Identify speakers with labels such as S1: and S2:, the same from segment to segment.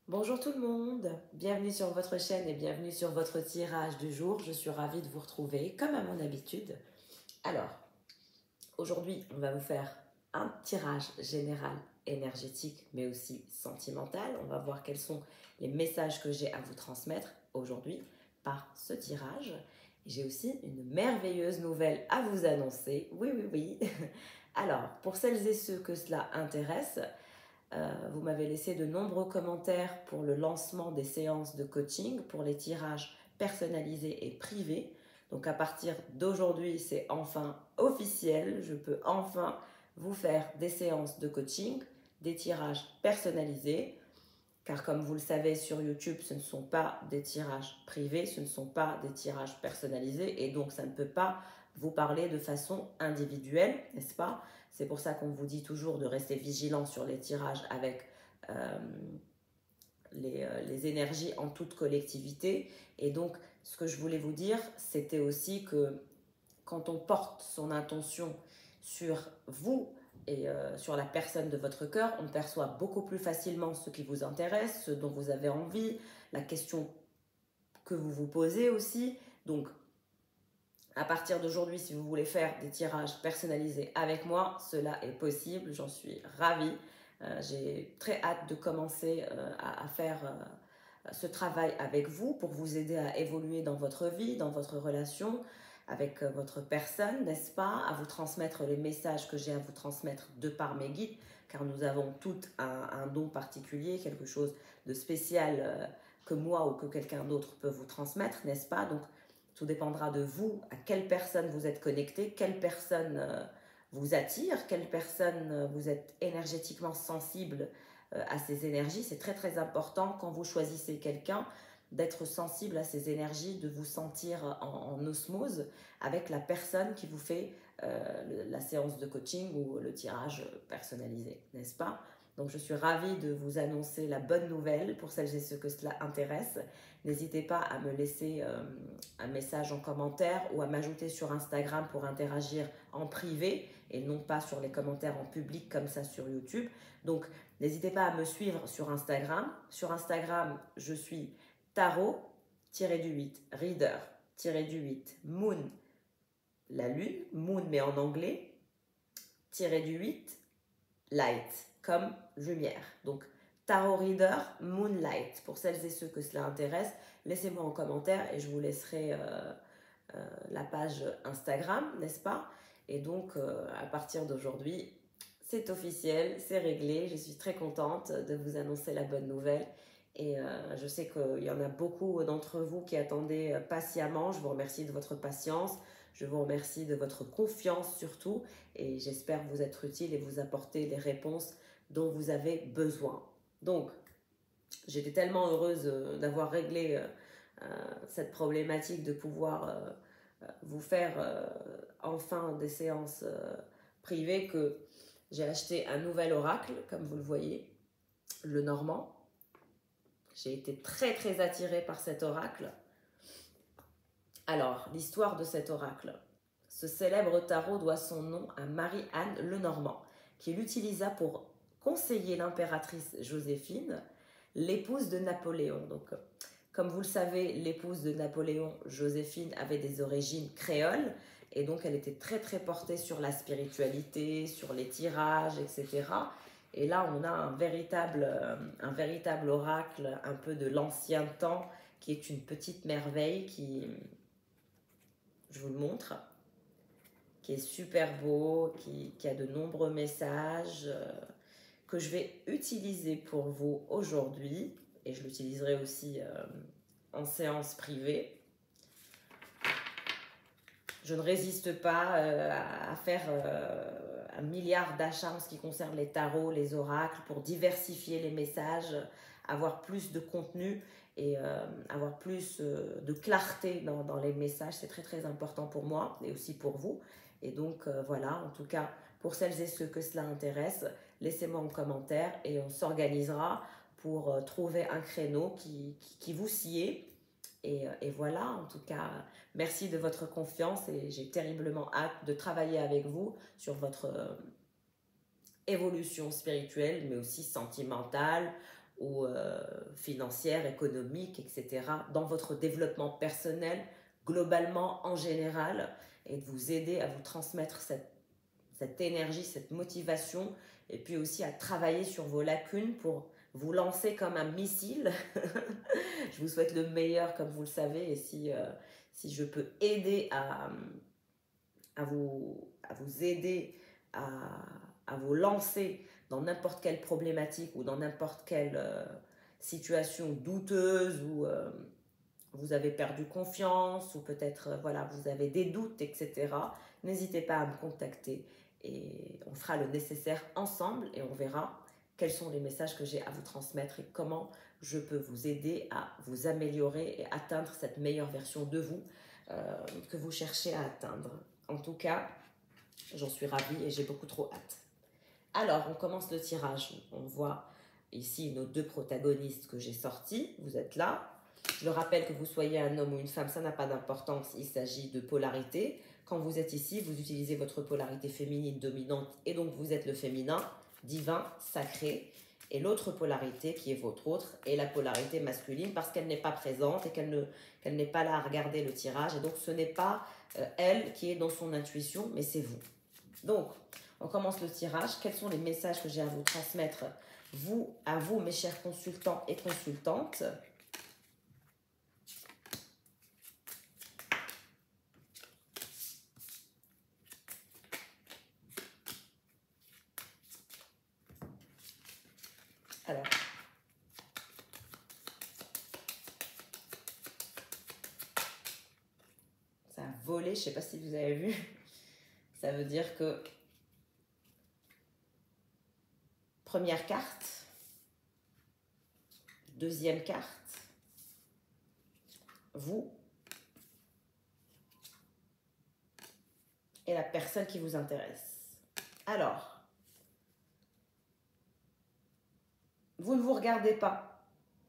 S1: Bonjour tout le monde, bienvenue sur votre chaîne et bienvenue sur votre tirage du jour. Je suis ravie de vous retrouver comme à mon habitude. Alors, aujourd'hui, on va vous faire un tirage général énergétique mais aussi sentimental. On va voir quels sont les messages que j'ai à vous transmettre aujourd'hui par ce tirage. J'ai aussi une merveilleuse nouvelle à vous annoncer. Oui, oui, oui. Alors, pour celles et ceux que cela intéresse, vous m'avez laissé de nombreux commentaires pour le lancement des séances de coaching, pour les tirages personnalisés et privés. Donc à partir d'aujourd'hui, c'est enfin officiel. Je peux enfin vous faire des séances de coaching, des tirages personnalisés. Car comme vous le savez sur YouTube, ce ne sont pas des tirages privés, ce ne sont pas des tirages personnalisés. Et donc ça ne peut pas vous parler de façon individuelle, n'est-ce pas? C'est pour ça qu'on vous dit toujours de rester vigilant sur les tirages avec euh, les énergies en toute collectivité. Et donc, ce que je voulais vous dire, c'était aussi que quand on porte son intention sur vous et sur la personne de votre cœur, on perçoit beaucoup plus facilement ce qui vous intéresse, ce dont vous avez envie, la question que vous vous posez aussi. Donc, à partir d'aujourd'hui, si vous voulez faire des tirages personnalisés avec moi, cela est possible, j'en suis ravie. J'ai très hâte de commencer à faire ce travail avec vous pour vous aider à évoluer dans votre vie, dans votre relation avec votre personne, n'est-ce pas? À vous transmettre les messages que j'ai à vous transmettre de par mes guides, car nous avons toutes un don particulier, quelque chose de spécial que moi ou que quelqu'un d'autre peut vous transmettre, n'est-ce pas? Donc, tout dépendra de vous, à quelle personne vous êtes connecté, quelle personne vous attire, quelle personne vous êtes énergétiquement sensible à ces énergies. C'est très très important quand vous choisissez quelqu'un d'être sensible à ces énergies, de vous sentir en osmose avec la personne qui vous fait la séance de coaching ou le tirage personnalisé, n'est-ce pas? Donc je suis ravie de vous annoncer la bonne nouvelle pour celles et ceux que cela intéresse. N'hésitez pas à me laisser un message en commentaire ou à m'ajouter sur Instagram pour interagir en privé et non pas sur les commentaires en public comme ça sur YouTube. Donc n'hésitez pas à me suivre sur Instagram. Sur Instagram, je suis tarot-8, reader-8, moon, la lune, moon mais en anglais, -8, light, comme lumière. Donc Tarot Reader Moonlight. Pour celles et ceux que cela intéresse, laissez-moi en commentaire et je vous laisserai la page Instagram, n'est-ce pas? Et donc, à partir d'aujourd'hui, c'est officiel, c'est réglé. Je suis très contente de vous annoncer la bonne nouvelle. Et je sais qu'il y en a beaucoup d'entre vous qui attendaient patiemment. Je vous remercie de votre patience. Je vous remercie de votre confiance surtout. Et j'espère vous être utile et vous apporter les réponses dont vous avez besoin. Donc, j'étais tellement heureuse d'avoir réglé cette problématique de pouvoir vous faire enfin des séances privées que j'ai acheté un nouvel oracle, comme vous le voyez, le Normand. J'ai été très très attirée par cet oracle. Alors, l'histoire de cet oracle. Ce célèbre tarot doit son nom à Marie-Anne Lenormand, qui l'utilisa pour conseiller l'impératrice Joséphine, l'épouse de Napoléon. Donc, comme vous le savez, l'épouse de Napoléon, Joséphine, avait des origines créoles et donc elle était très très portée sur la spiritualité, sur les tirages, etc. Et là, on a un véritable oracle un peu de l'ancien temps qui est une petite merveille qui, je vous le montre, qui est super beau, qui a de nombreux messages que je vais utiliser pour vous aujourd'hui et je l'utiliserai aussi en séance privée. Je ne résiste pas à faire un milliard d'achats en ce qui concerne les tarots, les oracles, pour diversifier les messages, avoir plus de contenu et avoir plus de clarté dans les messages. C'est très très important pour moi et aussi pour vous. Et donc voilà, en tout cas, pour celles et ceux que cela intéresse, laissez-moi en commentaire et on s'organisera pour trouver un créneau qui vous sied. Et voilà, en tout cas, merci de votre confiance et j'ai terriblement hâte de travailler avec vous sur votre évolution spirituelle, mais aussi sentimentale, ou financière, économique, etc., dans votre développement personnel, globalement, en général, et de vous aider à vous transmettre cette énergie, cette motivation, et puis aussi à travailler sur vos lacunes pour vous lancer comme un missile. Je vous souhaite le meilleur, comme vous le savez, et si je peux aider à vous aider à vous lancer dans n'importe quelle problématique ou dans n'importe quelle situation douteuse où vous avez perdu confiance ou peut-être voilà, vous avez des doutes, etc. N'hésitez pas à me contacter et on fera le nécessaire ensemble et on verra quels sont les messages que j'ai à vous transmettre et comment je peux vous aider à vous améliorer et atteindre cette meilleure version de vous que vous cherchez à atteindre. En tout cas, j'en suis ravie et j'ai beaucoup trop hâte. Alors, on commence le tirage. On voit ici nos deux protagonistes que j'ai sortis. Vous êtes là. Je le rappelle que vous soyez un homme ou une femme, ça n'a pas d'importance. Il s'agit de polarité. Quand vous êtes ici, vous utilisez votre polarité féminine dominante et donc vous êtes le féminin, divin, sacré. Et l'autre polarité qui est votre autre est la polarité masculine parce qu'elle n'est pas présente et qu'elle n'est pas là à regarder le tirage. Et donc ce n'est pas elle qui est dans son intuition, mais c'est vous. Donc, on commence le tirage. Quels sont les messages que j'ai à vous transmettre, à vous, mes chers consultants et consultantes? Alors, ça a volé, je ne sais pas si vous avez vu. Ça veut dire que première carte, deuxième carte, vous et la personne qui vous intéresse. Alors, vous ne vous regardez pas.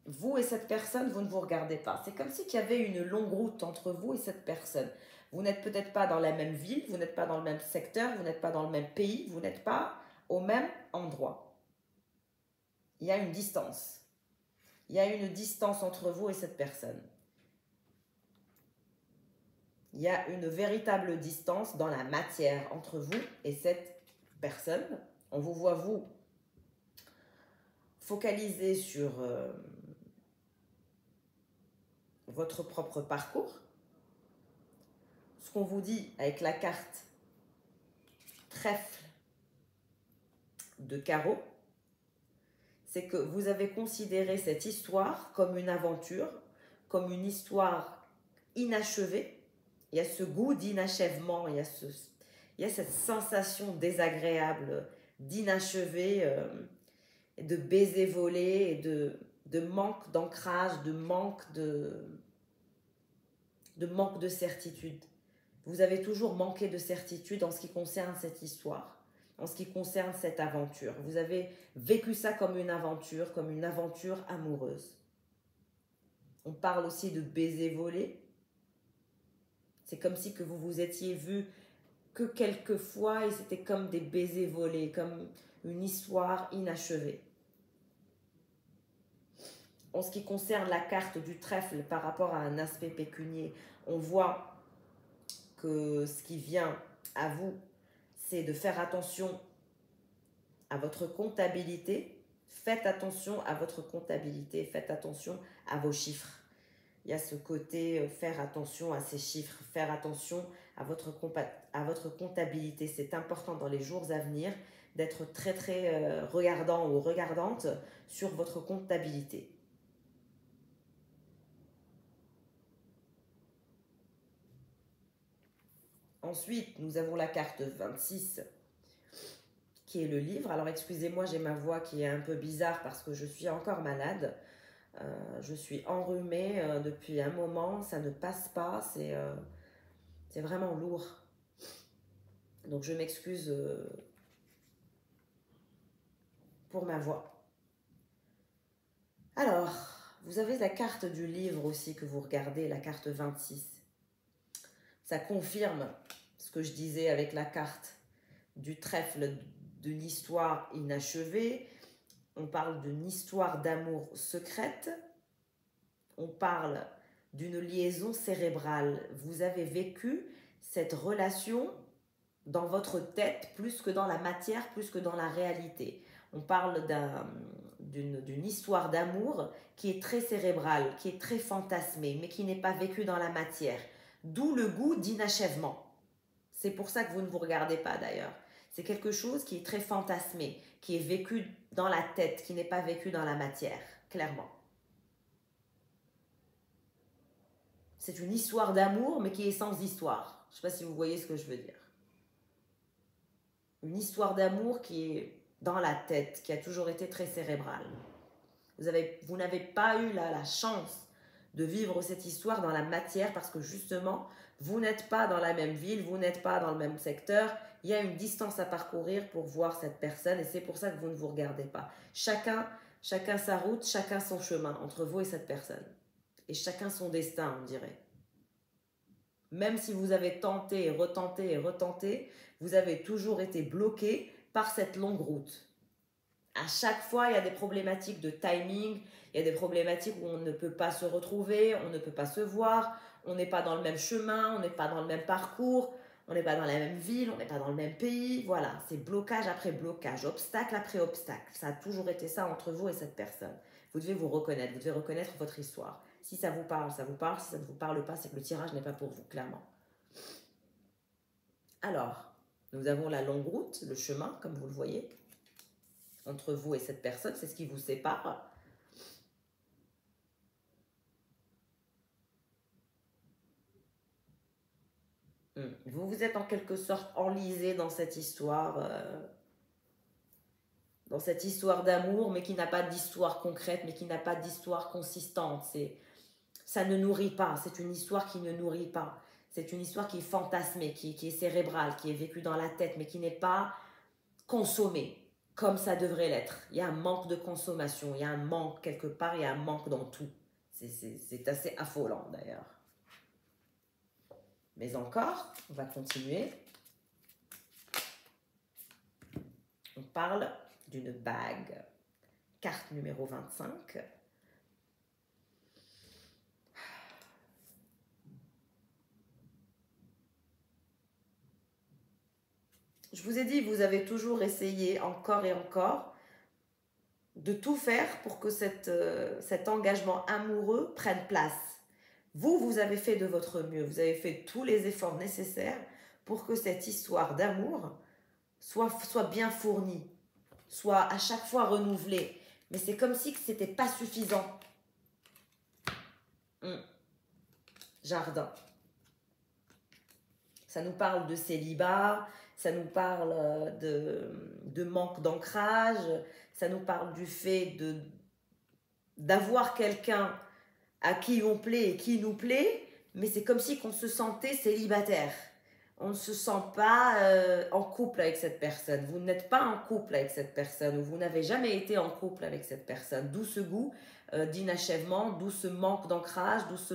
S1: Vous et cette personne, vous ne vous regardez pas. C'est comme s'il y avait une longue route entre vous et cette personne. Vous n'êtes peut-être pas dans la même ville, vous n'êtes pas dans le même secteur, vous n'êtes pas dans le même pays, vous n'êtes pas au même endroit. Il y a une distance. Il y a une distance entre vous et cette personne. Il y a une véritable distance dans la matière entre vous et cette personne. On vous voit, vous, focaliser sur votre propre parcours. Ce qu'on vous dit avec la carte trèfle de carreau, c'est que vous avez considéré cette histoire comme une aventure, comme une histoire inachevée. Il y a ce goût d'inachèvement, il y a cette sensation désagréable d'inachevé, de baiser volé, et de manque d'ancrage, de manque de certitude. Vous avez toujours manqué de certitude en ce qui concerne cette histoire, en ce qui concerne cette aventure. Vous avez vécu ça comme une aventure amoureuse. On parle aussi de baiser volé. C'est comme si que vous vous étiez vu que quelques fois et c'était comme des baisers volés, comme une histoire inachevée. En ce qui concerne la carte du trèfle par rapport à un aspect pécunier, on voit que ce qui vient à vous, c'est de faire attention à votre comptabilité. Faites attention à votre comptabilité, faites attention à vos chiffres. Il y a ce côté faire attention à ces chiffres, faire attention à votre comptabilité. C'est important dans les jours à venir d'être très très regardant ou regardante sur votre comptabilité. Ensuite, nous avons la carte 26 qui est le livre. Alors excusez-moi, j'ai ma voix qui est un peu bizarre parce que je suis encore malade. Je suis enrhumée depuis un moment, ça ne passe pas, c'est vraiment lourd. Donc je m'excuse pour ma voix. Alors, vous avez la carte du livre aussi que vous regardez, la carte 26. Ça confirme ce que je disais avec la carte du trèfle d'une histoire inachevée. On parle d'une histoire d'amour secrète. On parle d'une liaison cérébrale. Vous avez vécu cette relation dans votre tête plus que dans la matière, plus que dans la réalité. On parle d'une histoire d'amour qui est très cérébrale, qui est très fantasmée, mais qui n'est pas vécue dans la matière. D'où le goût d'inachèvement. C'est pour ça que vous ne vous regardez pas d'ailleurs. C'est quelque chose qui est très fantasmé, qui est vécu dans la tête, qui n'est pas vécu dans la matière, clairement. C'est une histoire d'amour, mais qui est sans histoire. Je ne sais pas si vous voyez ce que je veux dire. Une histoire d'amour qui est dans la tête, qui a toujours été très cérébrale. Vous n'avez pas eu la chance de vivre cette histoire dans la matière parce que justement, vous n'êtes pas dans la même ville, vous n'êtes pas dans le même secteur. Il y a une distance à parcourir pour voir cette personne et c'est pour ça que vous ne vous regardez pas. Chacun sa route, chacun son chemin entre vous et cette personne. Et chacun son destin, on dirait. Même si vous avez tenté et retenté, vous avez toujours été bloqué par cette longue route. À chaque fois, il y a des problématiques de timing, il y a des problématiques où on ne peut pas se retrouver, on ne peut pas se voir, on n'est pas dans le même chemin, on n'est pas dans le même parcours, on n'est pas dans la même ville, on n'est pas dans le même pays. Voilà, c'est blocage après blocage, obstacle après obstacle. Ça a toujours été ça entre vous et cette personne. Vous devez vous reconnaître, vous devez reconnaître votre histoire. Si ça vous parle, ça vous parle. Si ça ne vous parle pas, c'est que le tirage n'est pas pour vous, clairement. Alors, nous avons la longue route, le chemin, comme vous le voyez, entre vous et cette personne, c'est ce qui vous sépare. Vous vous êtes en quelque sorte enlisé dans cette histoire d'amour, mais qui n'a pas d'histoire concrète, mais qui n'a pas d'histoire consistante. Ça ne nourrit pas, c'est une histoire qui ne nourrit pas. C'est une histoire qui est fantasmée, qui est cérébrale, qui est vécue dans la tête, mais qui n'est pas consommée comme ça devrait l'être. Il y a un manque de consommation, il y a un manque quelque part, il y a un manque dans tout. C'est assez affolant d'ailleurs. Mais encore, on va continuer. On parle d'une bague. Carte numéro 25. Je vous ai dit, vous avez toujours essayé encore et encore de tout faire pour que cet engagement amoureux prenne place. Vous avez fait de votre mieux, vous avez fait tous les efforts nécessaires pour que cette histoire d'amour soit bien fournie, soit à chaque fois renouvelée. Mais c'est comme si ce n'était pas suffisant. Jardin. Ça nous parle de célibat, ça nous parle de manque d'ancrage, ça nous parle du fait d'avoir quelqu'un à qui on plaît et qui nous plaît, mais c'est comme si on se sentait célibataire. On ne se sent pas en couple avec cette personne. Vous n'êtes pas en couple avec cette personne ou vous n'avez jamais été en couple avec cette personne. D'où ce goût d'inachèvement, d'où ce manque d'ancrage, d'où ce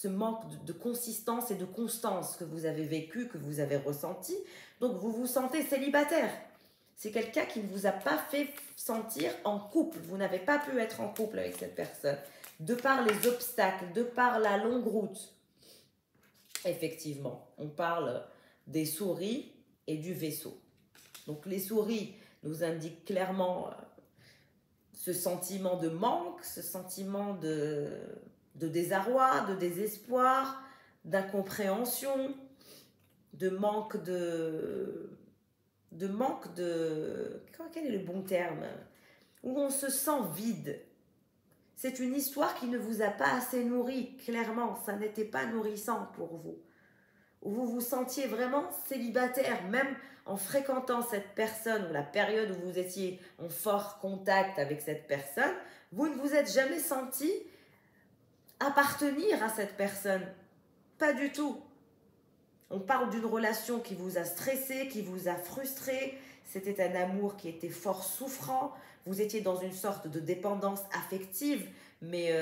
S1: manque de consistance et de constance que vous avez vécu, que vous avez ressenti. Donc vous vous sentez célibataire. C'est quelqu'un qui ne vous a pas fait sentir en couple. Vous n'avez pas pu être en couple avec cette personne. De par les obstacles, de par la longue route. Effectivement, on parle des souris et du vaisseau. Donc les souris nous indiquent clairement ce sentiment de manque, ce sentiment de désarroi, de désespoir, d'incompréhension, de manque de... Quel est le bon terme? Où on se sent vide. C'est une histoire qui ne vous a pas assez nourri, clairement. Ça n'était pas nourrissant pour vous. Où vous vous sentiez vraiment célibataire, même en fréquentant cette personne, ou la période où vous étiez en fort contact avec cette personne, vous ne vous êtes jamais senti appartenir à cette personne. Pas du tout. On parle d'une relation qui vous a stressé, qui vous a frustré. C'était un amour qui était fort souffrant. Vous étiez dans une sorte de dépendance affective, mais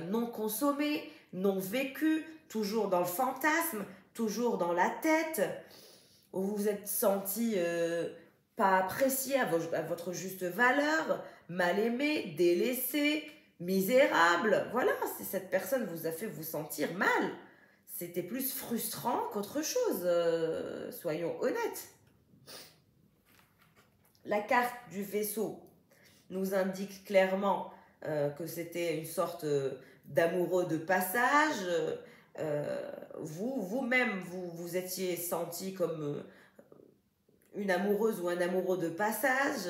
S1: non consommée, non vécue, toujours dans le fantasme, toujours dans la tête. Où vous vous êtes senti pas apprécié à votre juste valeur, mal aimé, délaissé, misérable. Voilà, cette personne vous a fait vous sentir mal. C'était plus frustrant qu'autre chose, soyons honnêtes. La carte du vaisseau nous indique clairement que c'était une sorte d'amoureux de passage. Vous-même, vous étiez senti comme une amoureuse ou un amoureux de passage,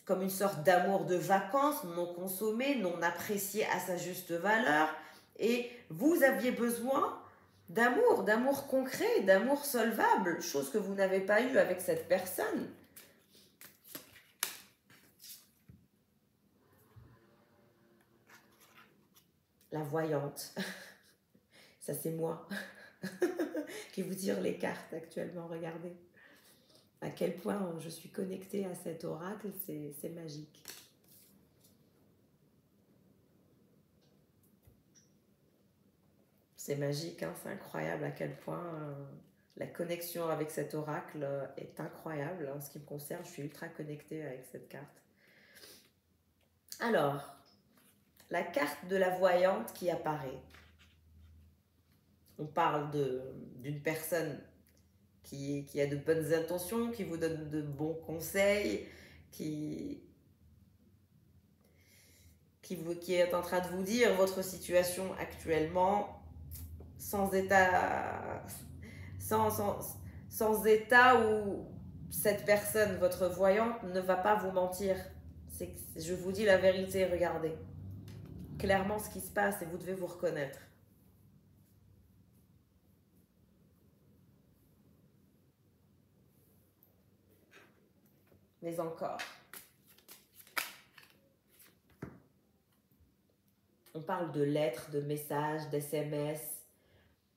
S1: comme une sorte d'amour de vacances non consommé, non apprécié à sa juste valeur. Et vous aviez besoin d'amour concret, d'amour solvable, chose que vous n'avez pas eue avec cette personne. La voyante, ça c'est moi qui vous tire les cartes actuellement, regardez. À quel point je suis connectée à cet oracle, c'est magique. C'est magique, hein, c'est incroyable à quel point la connexion avec cet oracle est incroyable. En ce qui me concerne, je suis ultra connectée avec cette carte. Alors, la carte de la voyante qui apparaît. On parle d'une personne qui a de bonnes intentions, qui vous donne de bons conseils, qui est en train de vous dire votre situation actuellement sans état où cette personne, votre voyante, ne va pas vous mentir. Je vous dis la vérité, regardez. Clairement ce qui se passe et vous devez vous reconnaître. Mais encore. On parle de lettres, de messages, d'SMS,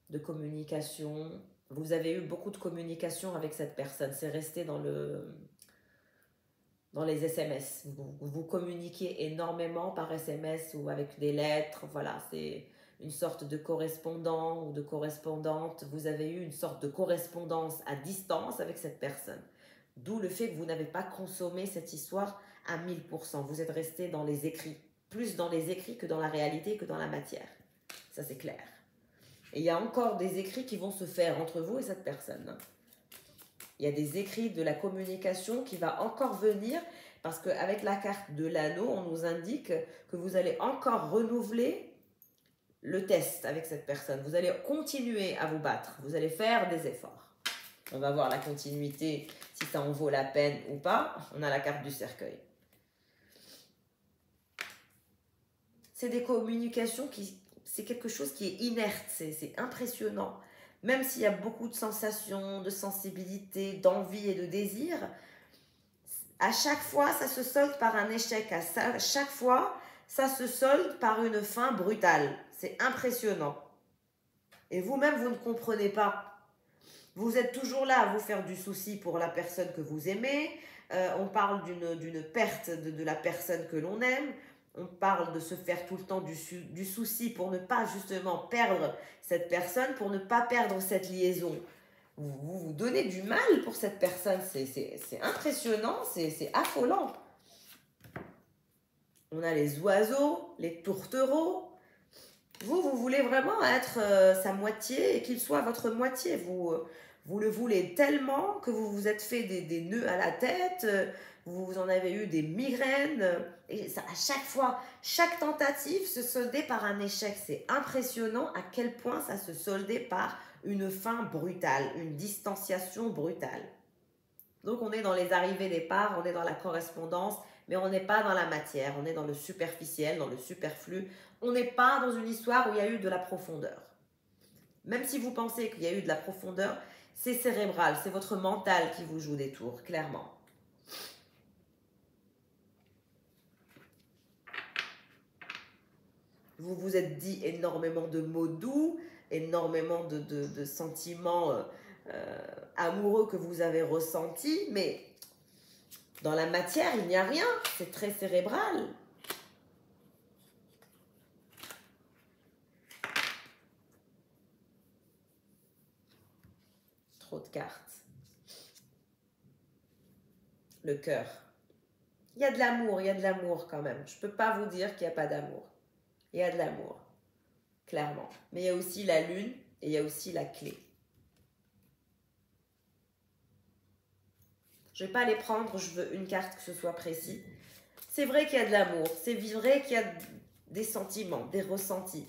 S1: de communication. Vous avez eu beaucoup de communication avec cette personne. C'est resté dans les SMS. Vous communiquez énormément par SMS ou avec des lettres. Voilà, c'est une sorte de correspondant ou de correspondante. Vous avez eu une sorte de correspondance à distance avec cette personne. D'où le fait que vous n'avez pas consommé cette histoire à 1000%. Vous êtes resté dans les écrits. Plus dans les écrits que dans la réalité, que dans la matière. Ça, c'est clair. Et il y a encore des écrits qui vont se faire entre vous et cette personne. Il y a des écrits de la communication qui va encore venir parce qu'avec la carte de l'anneau, on nous indique que vous allez encore renouveler le test avec cette personne. Vous allez continuer à vous battre. Vous allez faire des efforts. On va voir la continuité, si ça en vaut la peine ou pas. On a la carte du cercueil. C'est des communications c'est quelque chose qui est inerte, c'est impressionnant. Même s'il y a beaucoup de sensations, de sensibilité, d'envie et de désir, à chaque fois, ça se solde par un échec. À chaque fois, ça se solde par une fin brutale. C'est impressionnant. Et vous-même, vous ne comprenez pas. Vous êtes toujours là à vous faire du souci pour la personne que vous aimez. On parle d'une perte de la personne que l'on aime. On parle de se faire tout le temps du souci pour ne pas justement perdre cette personne, pour ne pas perdre cette liaison. Vous donnez du mal pour cette personne. C'est impressionnant, c'est affolant. On a les oiseaux, les tourtereaux. Vous voulez vraiment être sa moitié et qu'il soit votre moitié. Vous le voulez tellement que vous vous êtes fait des nœuds à la tête, vous en avez eu des migraines. Et ça, à chaque fois, chaque tentative se soldait par un échec. C'est impressionnant à quel point ça se soldait par une fin brutale, une distanciation brutale. Donc on est dans les arrivées-départs, on est dans la correspondance, mais on n'est pas dans la matière, on est dans le superficiel, dans le superflu. On n'est pas dans une histoire où il y a eu de la profondeur. Même si vous pensez qu'il y a eu de la profondeur, c'est cérébral, c'est votre mental qui vous joue des tours, clairement. Vous vous êtes dit énormément de mots doux, énormément de sentiments amoureux que vous avez ressentis, mais dans la matière, il n'y a rien, c'est très cérébral. Trop de cartes. le cœur. Il y a de l'amour, il y a de l'amour quand même. Je ne peux pas vous dire qu'il n'y a pas d'amour. Il y a de l'amour, clairement. Mais il y a aussi la lune et il y a aussi la clé. Je ne vais pas les prendre, je veux une carte que ce soit précis. C'est vrai qu'il y a de l'amour, c'est vrai qu'il y a des sentiments, des ressentis.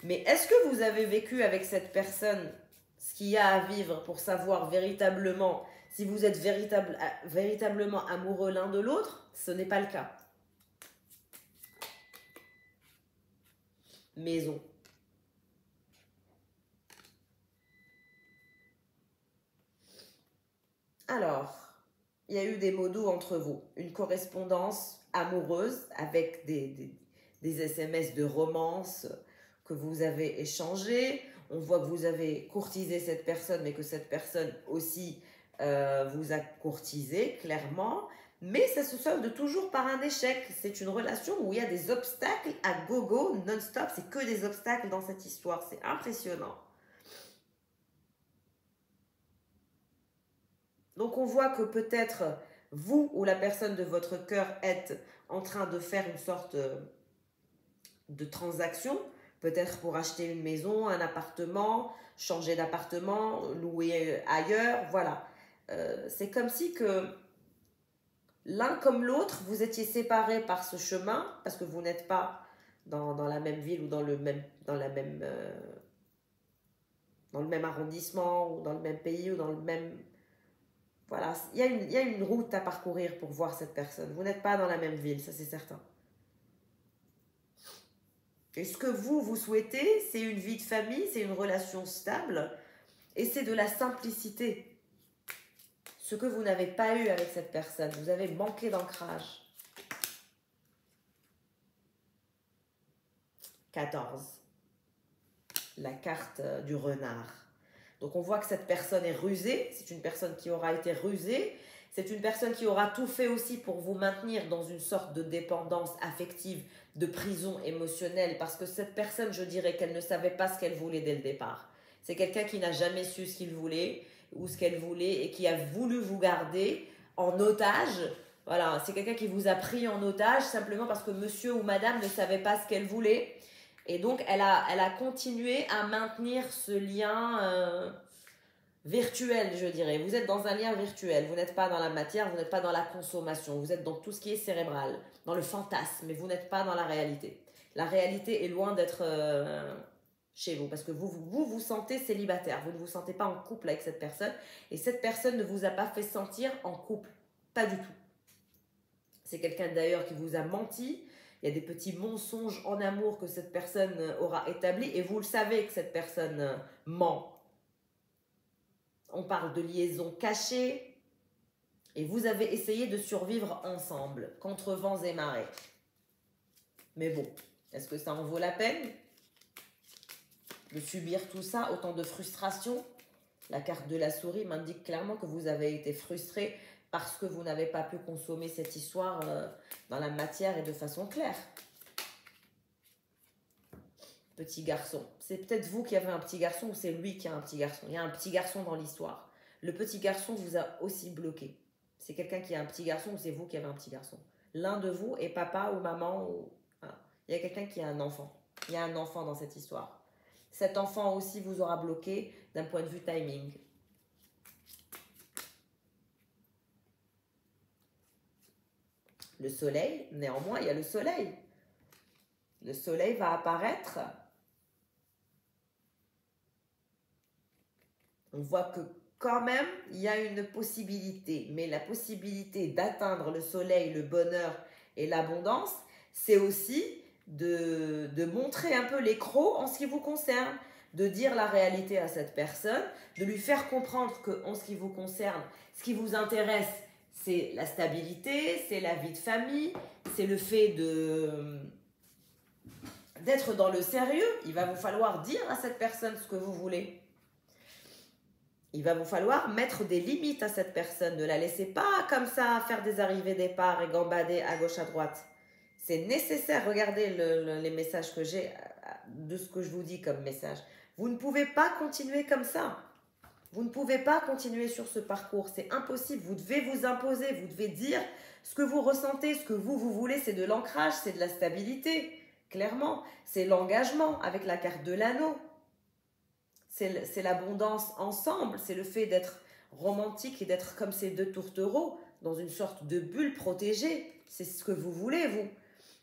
S1: Mais est-ce que vous avez vécu avec cette personne ce qu'il y a à vivre pour savoir véritablement si vous êtes véritablement amoureux l'un de l'autre? Ce n'est pas le cas. Maison. Alors, il y a eu des mots doux entre vous, une correspondance amoureuse avec des SMS de romance que vous avez échangés. On voit que vous avez courtisé cette personne, mais que cette personne aussi vous a courtisé, clairement. Mais ça se solde toujours par un échec. C'est une relation où il y a des obstacles à gogo, non-stop. C'est que des obstacles dans cette histoire. C'est impressionnant. Donc on voit que peut-être vous ou la personne de votre cœur êtes en train de faire une sorte de transaction, peut-être pour acheter une maison, un appartement, changer d'appartement, louer ailleurs, voilà. C'est comme si que l'un comme l'autre, vous étiez séparés par ce chemin, parce que vous n'êtes pas dans la même ville ou dans le même arrondissement, ou dans le même pays, ou dans le même... Voilà, il y a une route à parcourir pour voir cette personne. Vous n'êtes pas dans la même ville, ça c'est certain. Et ce que vous souhaitez, c'est une vie de famille, c'est une relation stable, et c'est de la simplicité. Ce que vous n'avez pas eu avec cette personne, vous avez manqué d'ancrage. 14. La carte du renard. Donc on voit que cette personne est rusée, c'est une personne qui aura été rusée, c'est une personne qui aura tout fait aussi pour vous maintenir dans une sorte de dépendance affective, de prison émotionnelle, parce que cette personne, je dirais qu'elle ne savait pas ce qu'elle voulait dès le départ. C'est quelqu'un qui n'a jamais su ce qu'il voulait ou ce qu'elle voulait et qui a voulu vous garder en otage. Voilà, c'est quelqu'un qui vous a pris en otage simplement parce que monsieur ou madame ne savait pas ce qu'elle voulait. Et donc, elle a continué à maintenir ce lien virtuel, je dirais. Vous êtes dans un lien virtuel. Vous n'êtes pas dans la matière, vous n'êtes pas dans la consommation. Vous êtes dans tout ce qui est cérébral, dans le fantasme, mais vous n'êtes pas dans la réalité. La réalité est loin d'être chez vous parce que vous sentez célibataire. Vous ne vous sentez pas en couple avec cette personne. Et cette personne ne vous a pas fait sentir en couple. Pas du tout. C'est quelqu'un d'ailleurs qui vous a menti. Il y a des petits mensonges en amour que cette personne aura établis et vous le savez que cette personne ment. On parle de liaison cachée et vous avez essayé de survivre ensemble, contre vents et marées. Mais bon, est-ce que ça en vaut la peine de subir tout ça, autant de frustration? La carte de la souris m'indique clairement que vous avez été frustré parce que vous n'avez pas pu consommer cette histoire dans la matière et de façon claire. Petit garçon. C'est peut-être vous qui avez un petit garçon ou c'est lui qui a un petit garçon. Il y a un petit garçon dans l'histoire. Le petit garçon vous a aussi bloqué. C'est quelqu'un qui a un petit garçon ou c'est vous qui avez un petit garçon. L'un de vous est papa ou maman. Voilà. Il y a quelqu'un qui a un enfant. Il y a un enfant dans cette histoire. Cet enfant aussi vous aura bloqué d'un point de vue timing. Le soleil, néanmoins, il y a le soleil. Le soleil va apparaître. On voit que quand même, il y a une possibilité. Mais la possibilité d'atteindre le soleil, le bonheur et l'abondance, c'est aussi de montrer un peu les crocs en ce qui vous concerne. De dire la réalité à cette personne, de lui faire comprendre qu'en ce qui vous concerne, ce qui vous intéresse, c'est la stabilité, c'est la vie de famille, c'est le fait d'être dans le sérieux. Il va vous falloir dire à cette personne ce que vous voulez. Il va vous falloir mettre des limites à cette personne. Ne la laissez pas comme ça faire des arrivées-départs et gambader à gauche à droite. C'est nécessaire. Regardez les messages que j'ai de ce que je vous dis comme message. Vous ne pouvez pas continuer comme ça. Vous ne pouvez pas continuer sur ce parcours, c'est impossible. Vous devez vous imposer, vous devez dire ce que vous ressentez, ce que vous voulez, c'est de l'ancrage, c'est de la stabilité, clairement. C'est l'engagement avec la carte de l'anneau. C'est l'abondance ensemble, c'est le fait d'être romantique et d'être comme ces deux tourtereaux dans une sorte de bulle protégée. C'est ce que vous voulez, vous.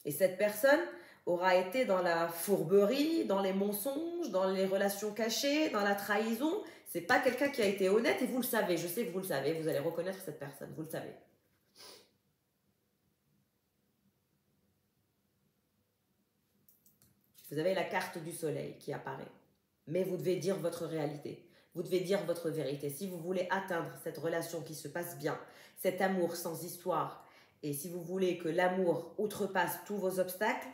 S1: Et cette personne aura été dans la fourberie, dans les mensonges, dans les relations cachées, dans la trahison. C'est pas quelqu'un qui a été honnête et vous le savez. Je sais que vous le savez. Vous allez reconnaître cette personne. Vous le savez. Vous avez la carte du soleil qui apparaît. Mais vous devez dire votre réalité. Vous devez dire votre vérité. Si vous voulez atteindre cette relation qui se passe bien, cet amour sans histoire, et si vous voulez que l'amour outrepasse tous vos obstacles,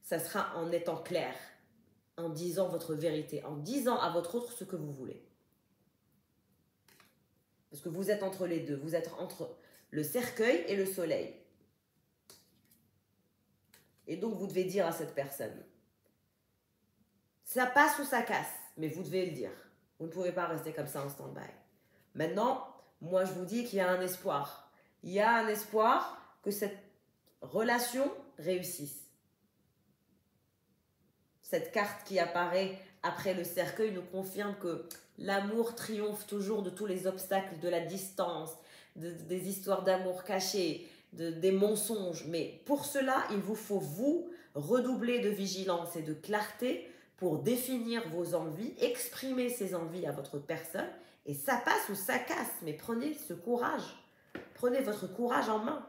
S1: ça sera en étant clair, en disant votre vérité, en disant à votre autre ce que vous voulez. Parce que vous êtes entre les deux, vous êtes entre le cercueil et le soleil. Et donc vous devez dire à cette personne, ça passe ou ça casse, mais vous devez le dire. Vous ne pouvez pas rester comme ça en stand-by. Maintenant, moi je vous dis qu'il y a un espoir. Il y a un espoir que cette relation réussisse. Cette carte qui apparaît après le cercueil nous confirme que l'amour triomphe toujours de tous les obstacles, de la distance, des histoires d'amour cachées, des mensonges. Mais pour cela, il vous faut vous redoubler de vigilance et de clarté pour définir vos envies, exprimer ces envies à votre personne. Et ça passe ou ça casse, mais prenez ce courage. Prenez votre courage en main.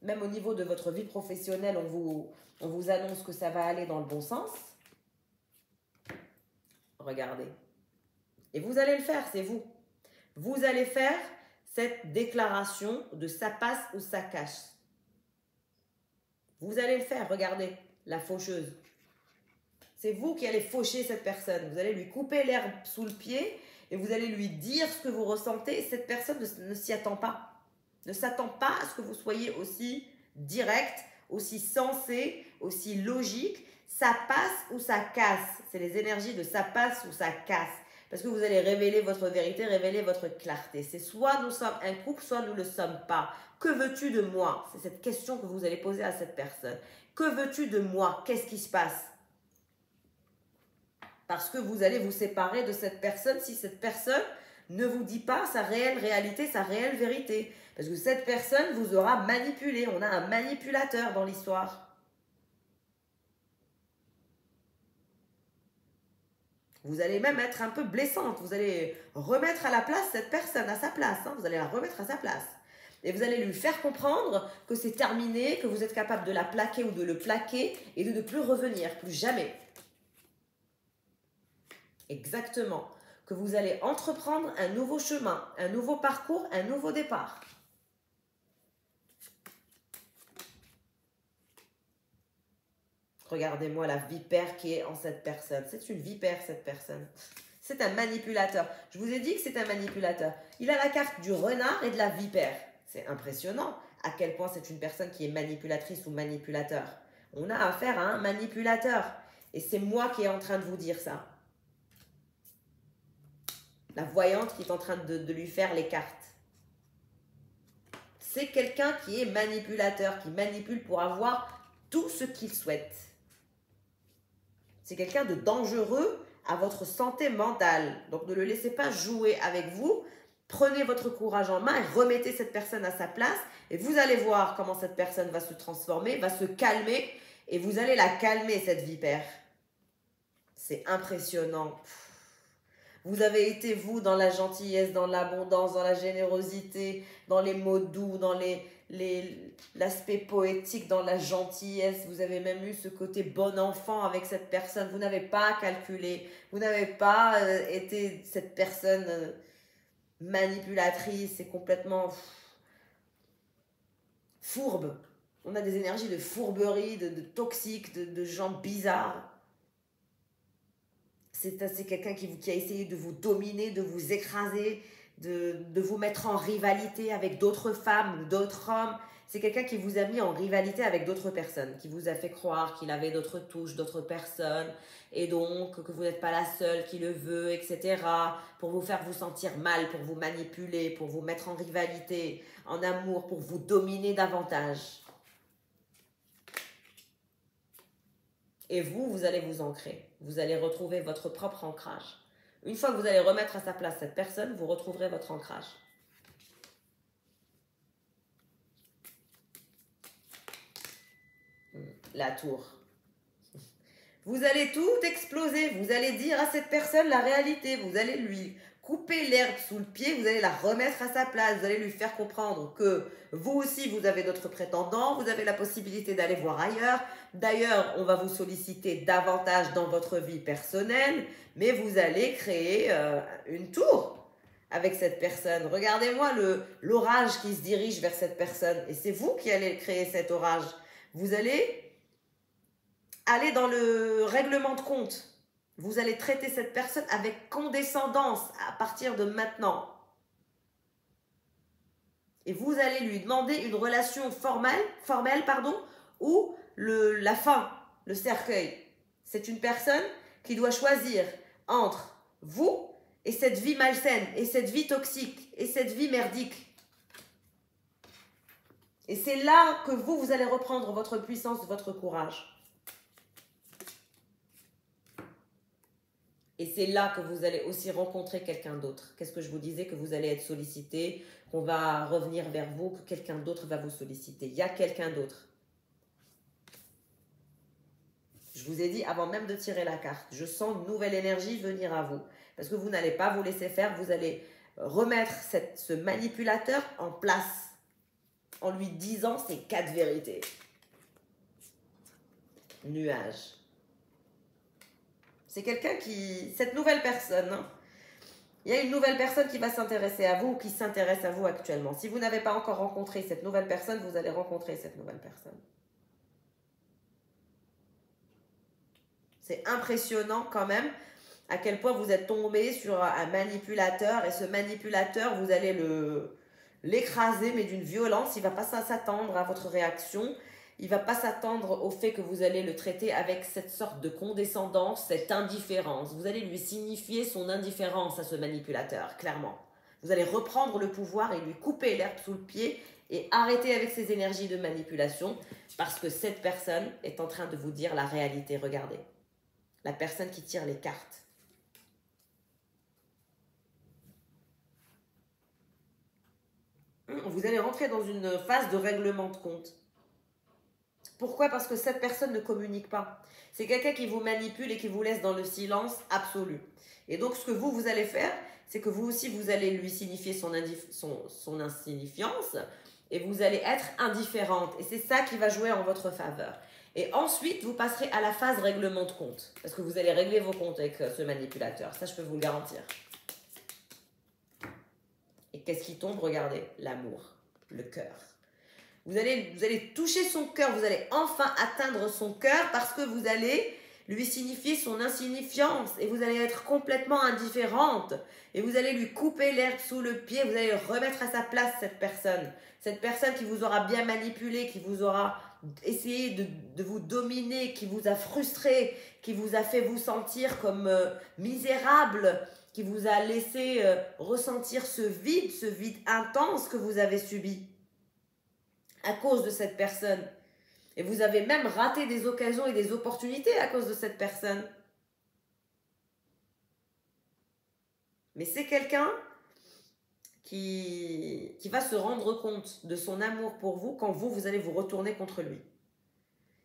S1: Même au niveau de votre vie professionnelle, on vous annonce que ça va aller dans le bon sens. Regardez. Et vous allez le faire, c'est vous. Vous allez faire cette déclaration de ça passe ou ça cache. Vous allez le faire, regardez, la faucheuse. C'est vous qui allez faucher cette personne. Vous allez lui couper l'herbe sous le pied et vous allez lui dire ce que vous ressentez. Et cette personne ne s'y attend pas. Ne s'attend pas à ce que vous soyez aussi direct, aussi sensé, aussi logique. Ça passe ou ça casse. C'est les énergies de ça passe ou ça casse. Parce que vous allez révéler votre vérité, révéler votre clarté. C'est soit nous sommes un couple, soit nous ne le sommes pas. Que veux-tu de moi? C'est cette question que vous allez poser à cette personne. Que veux-tu de moi? Qu'est-ce qui se passe? Parce que vous allez vous séparer de cette personne si cette personne ne vous dit pas sa réelle réalité, sa réelle vérité. Parce que cette personne vous aura manipulé. On a un manipulateur dans l'histoire. Vous allez même être un peu blessante. Vous allez remettre à la place cette personne, à sa place. Hein. Vous allez la remettre à sa place. Et vous allez lui faire comprendre que c'est terminé, que vous êtes capable de la plaquer ou de le plaquer et de ne plus revenir, plus jamais. Exactement. Que vous allez entreprendre un nouveau chemin, un nouveau parcours, un nouveau départ. Regardez-moi la vipère qui est en cette personne. C'est une vipère, cette personne. C'est un manipulateur. Je vous ai dit que c'est un manipulateur. Il a la carte du renard et de la vipère. C'est impressionnant à quel point c'est une personne qui est manipulatrice ou manipulateur. On a affaire à un manipulateur. Et c'est moi qui est en train de vous dire ça. La voyante qui est en train de lui faire les cartes. C'est quelqu'un qui est manipulateur, qui manipule pour avoir tout ce qu'il souhaite. C'est quelqu'un de dangereux à votre santé mentale. Donc ne le laissez pas jouer avec vous. Prenez votre courage en main et remettez cette personne à sa place. Et vous allez voir comment cette personne va se transformer, va se calmer. Et vous allez la calmer, cette vipère. C'est impressionnant. Vous avez été, vous, dans la gentillesse, dans l'abondance, dans la générosité, dans les mots doux, dans l'aspect poétique, dans la gentillesse. Vous avez même eu ce côté bon enfant avec cette personne. Vous n'avez pas calculé. Vous n'avez pas été cette personne manipulatrice et complètement fourbe. On a des énergies de fourberie, de toxiques, de gens bizarres. C'est quelqu'un qui a essayé de vous dominer, de vous écraser, de vous mettre en rivalité avec d'autres femmes ou d'autres hommes. C'est quelqu'un qui vous a mis en rivalité avec d'autres personnes, qui vous a fait croire qu'il avait d'autres touches, d'autres personnes, et donc que vous n'êtes pas la seule qui le veut, etc. Pour vous faire vous sentir mal, pour vous manipuler, pour vous mettre en rivalité, en amour, pour vous dominer davantage. Et vous allez vous ancrer. Vous allez retrouver votre propre ancrage. Une fois que vous allez remettre à sa place cette personne, vous retrouverez votre ancrage. La tour. Vous allez tout exploser. Vous allez dire à cette personne la réalité. Vous allez lui couper l'herbe sous le pied. Vous allez la remettre à sa place. Vous allez lui faire comprendre que vous aussi, vous avez d'autres prétendants. Vous avez la possibilité d'aller voir ailleurs. D'ailleurs, on va vous solliciter davantage dans votre vie personnelle. Mais vous allez créer une tour avec cette personne. Regardez-moi l'orage qui se dirige vers cette personne. Et c'est vous qui allez créer cet orage. Vous allez aller dans le règlement de compte. Vous allez traiter cette personne avec condescendance à partir de maintenant. Et vous allez lui demander une relation formelle ou la fin, le cercueil. C'est une personne qui doit choisir entre vous et cette vie malsaine, et cette vie toxique, et cette vie merdique. Et c'est là que vous allez reprendre votre puissance, votre courage. Et c'est là que vous allez aussi rencontrer quelqu'un d'autre. Qu'est-ce que je vous disais? Que vous allez être sollicité, qu'on va revenir vers vous, que quelqu'un d'autre va vous solliciter. Il y a quelqu'un d'autre. Je vous ai dit avant même de tirer la carte, je sens une nouvelle énergie venir à vous. Parce que vous n'allez pas vous laisser faire, vous allez remettre ce manipulateur en place en lui disant ces 4 vérités. Nuage. C'est quelqu'un qui... Cette nouvelle personne, hein, il y a une nouvelle personne qui va s'intéresser à vous ou qui s'intéresse à vous actuellement. Si vous n'avez pas encore rencontré cette nouvelle personne, vous allez rencontrer cette nouvelle personne. C'est impressionnant quand même à quel point vous êtes tombé sur un manipulateur. Et ce manipulateur, vous allez l'écraser, mais d'une violence. Il ne va pas s'attendre à votre réaction. Il ne va pas s'attendre au fait que vous allez le traiter avec cette sorte de condescendance, cette indifférence. Vous allez lui signifier son indifférence à ce manipulateur, clairement. Vous allez reprendre le pouvoir et lui couper l'herbe sous le pied et arrêter avec ces énergies de manipulation parce que cette personne est en train de vous dire la réalité. Regardez, la personne qui tire les cartes. Vous allez rentrer dans une phase de règlement de compte. Pourquoi? Parce que cette personne ne communique pas. C'est quelqu'un qui vous manipule et qui vous laisse dans le silence absolu. Et donc, ce que vous allez faire, c'est que vous aussi, vous allez lui signifier son insignifiance et vous allez être indifférente. Et c'est ça qui va jouer en votre faveur. Et ensuite, vous passerez à la phase règlement de compte. Parce que vous allez régler vos comptes avec ce manipulateur. Ça, je peux vous le garantir. Et qu'est-ce qui tombe? Regardez, l'amour, le cœur. Vous allez toucher son cœur, vous allez enfin atteindre son cœur parce que vous allez lui signifier son insignifiance et vous allez être complètement indifférente et vous allez lui couper l'herbe sous le pied, vous allez remettre à sa place cette personne qui vous aura bien manipulé, qui vous aura essayé de vous dominer, qui vous a frustré, qui vous a fait vous sentir comme misérable, qui vous a laissé ressentir ce vide intense que vous avez subi à cause de cette personne. Et vous avez même raté des occasions et des opportunités à cause de cette personne. Mais c'est quelqu'un qui va se rendre compte de son amour pour vous quand vous allez vous retourner contre lui.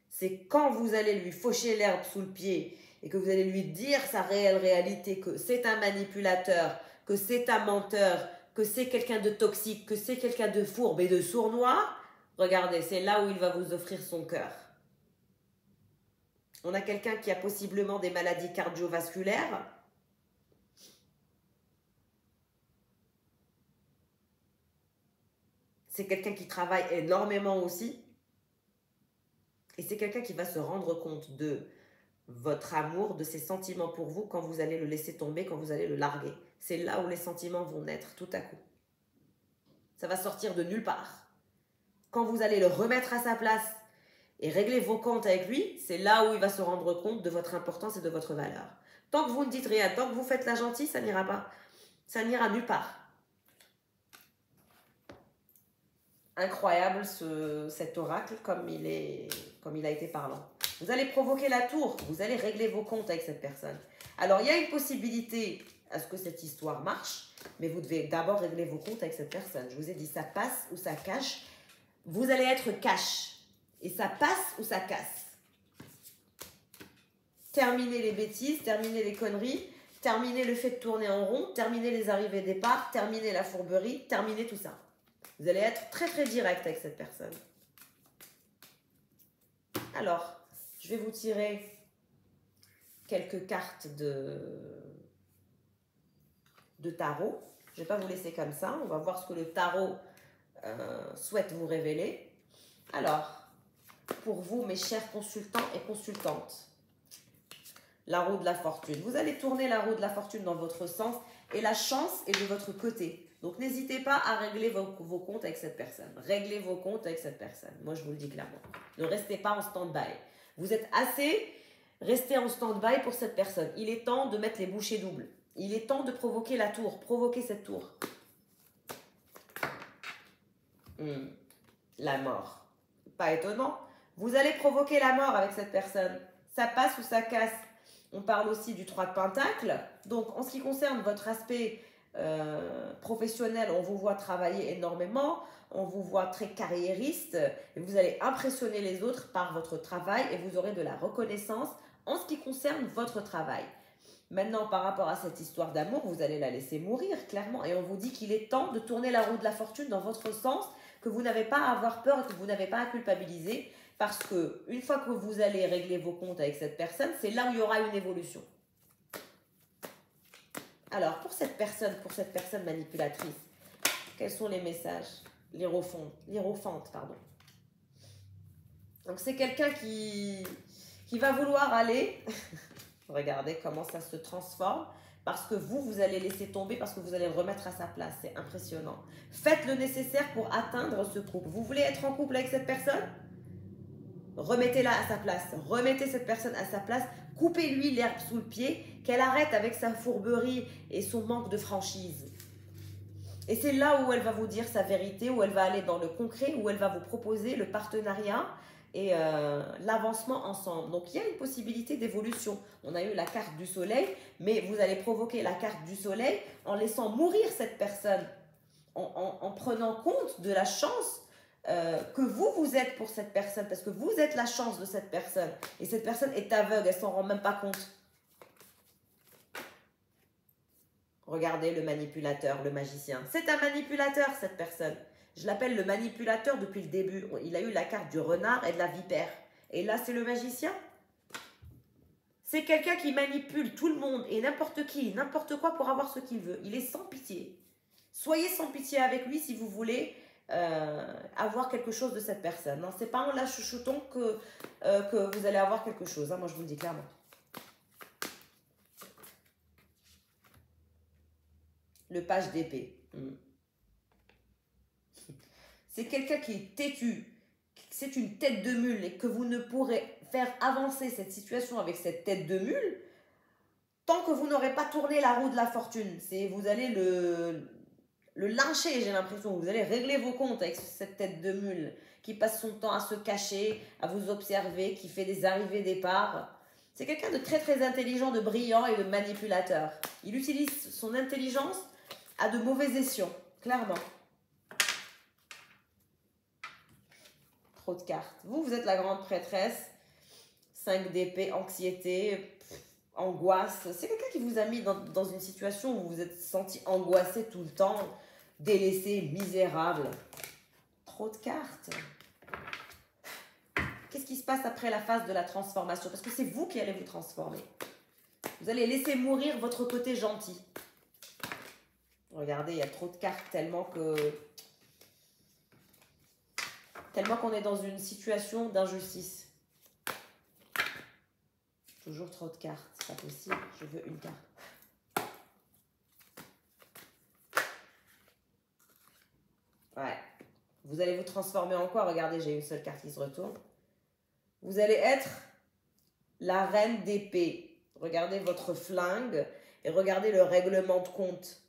S1: C'est quand vous allez lui faucher l'herbe sous le pied et que vous allez lui dire sa réelle réalité, que c'est un manipulateur, que c'est un menteur, que c'est quelqu'un de toxique, que c'est quelqu'un de fourbe et de sournois. Regardez, c'est là où il va vous offrir son cœur. On a quelqu'un qui a possiblement des maladies cardiovasculaires. C'est quelqu'un qui travaille énormément aussi. Et c'est quelqu'un qui va se rendre compte de votre amour, de ses sentiments pour vous quand vous allez le laisser tomber, quand vous allez le larguer. C'est là où les sentiments vont naître tout à coup. Ça va sortir de nulle part. Quand vous allez le remettre à sa place et régler vos comptes avec lui, c'est là où il va se rendre compte de votre importance et de votre valeur. Tant que vous ne dites rien, tant que vous faites la gentille, ça n'ira pas. Ça n'ira nulle part. Incroyable cet oracle comme il a été parlant. Vous allez provoquer la tour, vous allez régler vos comptes avec cette personne. Alors il y a une possibilité à ce que cette histoire marche, mais vous devez d'abord régler vos comptes avec cette personne. Je vous ai dit ça passe ou ça cache. Vous allez être cash et ça passe ou ça casse. Terminez les bêtises, terminez les conneries, terminez le fait de tourner en rond, terminez les arrivées et départs, terminez la fourberie, terminez tout ça. Vous allez être très très direct avec cette personne. Alors, je vais vous tirer quelques cartes de tarot. Je ne vais pas vous laisser comme ça. On va voir ce que le tarot souhaite vous révéler. Alors, pour vous, mes chers consultants et consultantes, la roue de la fortune. Vous allez tourner la roue de la fortune dans votre sens et la chance est de votre côté. Donc, n'hésitez pas à régler vos comptes avec cette personne. Réglez vos comptes avec cette personne. Moi, je vous le dis clairement. Ne restez pas en stand-by. Vous êtes assez resté en stand-by pour cette personne. Il est temps de mettre les bouchées doubles. Il est temps de provoquer la tour. Provoquer cette tour. La mort. Pas étonnant. Vous allez provoquer la mort avec cette personne. Ça passe ou ça casse. On parle aussi du 3 de Pentacle. Donc, en ce qui concerne votre aspect professionnel, on vous voit travailler énormément, on vous voit très carriériste, et vous allez impressionner les autres par votre travail et vous aurez de la reconnaissance en ce qui concerne votre travail. Maintenant, par rapport à cette histoire d'amour, vous allez la laisser mourir, clairement, et on vous dit qu'il est temps de tourner la roue de la fortune dans votre sens, que vous n'avez pas à avoir peur et que vous n'avez pas à culpabiliser, parce que une fois que vous allez régler vos comptes avec cette personne, c'est là où il y aura une évolution. Alors, pour cette personne manipulatrice, quels sont les messages? L'hiérophante, pardon. Donc, c'est quelqu'un qui va vouloir aller... Regardez comment ça se transforme. Parce que vous allez laisser tomber, parce que vous allez le remettre à sa place. C'est impressionnant. Faites le nécessaire pour atteindre ce couple. Vous voulez être en couple avec cette personne? Remettez-la à sa place. Remettez cette personne à sa place. Coupez-lui l'herbe sous le pied. Qu'elle arrête avec sa fourberie et son manque de franchise. Et c'est là où elle va vous dire sa vérité, où elle va aller dans le concret, où elle va vous proposer le partenariat et l'avancement ensemble. Donc, il y a une possibilité d'évolution. On a eu la carte du soleil, mais vous allez provoquer la carte du soleil en laissant mourir cette personne, en prenant compte de la chance que vous êtes pour cette personne, parce que vous êtes la chance de cette personne. Et cette personne est aveugle, elle ne s'en rend même pas compte. Regardez le manipulateur, le magicien. C'est un manipulateur, cette personne. Je l'appelle le manipulateur depuis le début. Il a eu la carte du renard et de la vipère. Et là, c'est le magicien. C'est quelqu'un qui manipule tout le monde et n'importe qui, n'importe quoi pour avoir ce qu'il veut. Il est sans pitié. Soyez sans pitié avec lui si vous voulez avoir quelque chose de cette personne. Ce n'est pas en la chouchoutant que vous allez avoir quelque chose. Hein, moi, je vous le dis clairement. Le page d'épée. C'est quelqu'un qui est têtu. C'est une tête de mule et que vous ne pourrez faire avancer cette situation avec cette tête de mule tant que vous n'aurez pas tourné la roue de la fortune. Vous allez le lyncher, j'ai l'impression. Vous allez régler vos comptes avec cette tête de mule qui passe son temps à se cacher, à vous observer, qui fait des arrivées-départs. C'est quelqu'un de très très intelligent, de brillant et de manipulateur. Il utilise son intelligence à de mauvais escients, clairement. Trop de cartes. Vous êtes la grande prêtresse. 5 d'épée, anxiété, angoisse. C'est quelqu'un qui vous a mis dans une situation où vous vous êtes senti angoissé tout le temps, délaissé, misérable. Trop de cartes. Qu'est-ce qui se passe après la phase de la transformation? Parce que c'est vous qui allez vous transformer. Vous allez laisser mourir votre côté gentil. Regardez, il y a trop de cartes tellement qu'on est dans une situation d'injustice. toujours trop de cartes. C'est pas possible. Je veux une carte. Ouais. Vous allez vous transformer en quoi? Regardez, j'ai une seule carte qui se retourne. Vous allez être la reine d'épée. Regardez votre flingue et regardez le règlement de compte.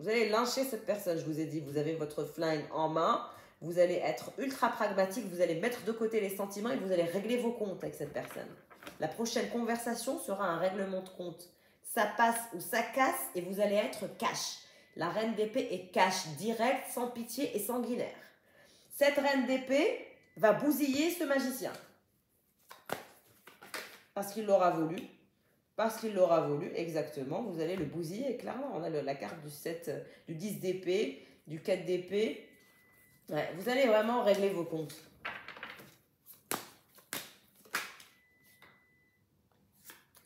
S1: Vous allez lyncher cette personne, je vous ai dit. Vous avez votre flingue en main. Vous allez être ultra pragmatique. Vous allez mettre de côté les sentiments et vous allez régler vos comptes avec cette personne. La prochaine conversation sera un règlement de compte. Ça passe ou ça casse et vous allez être cash. La reine d'épée est cash, direct, sans pitié et sanguinaire. Cette reine d'épée va bousiller ce magicien. Parce qu'il l'aura voulu. Parce qu'il l'aura voulu, exactement. Vous allez le bousiller, clairement. On a la carte du 7, du 10 d'épée, du 4 d'épée. Ouais, vous allez vraiment régler vos comptes.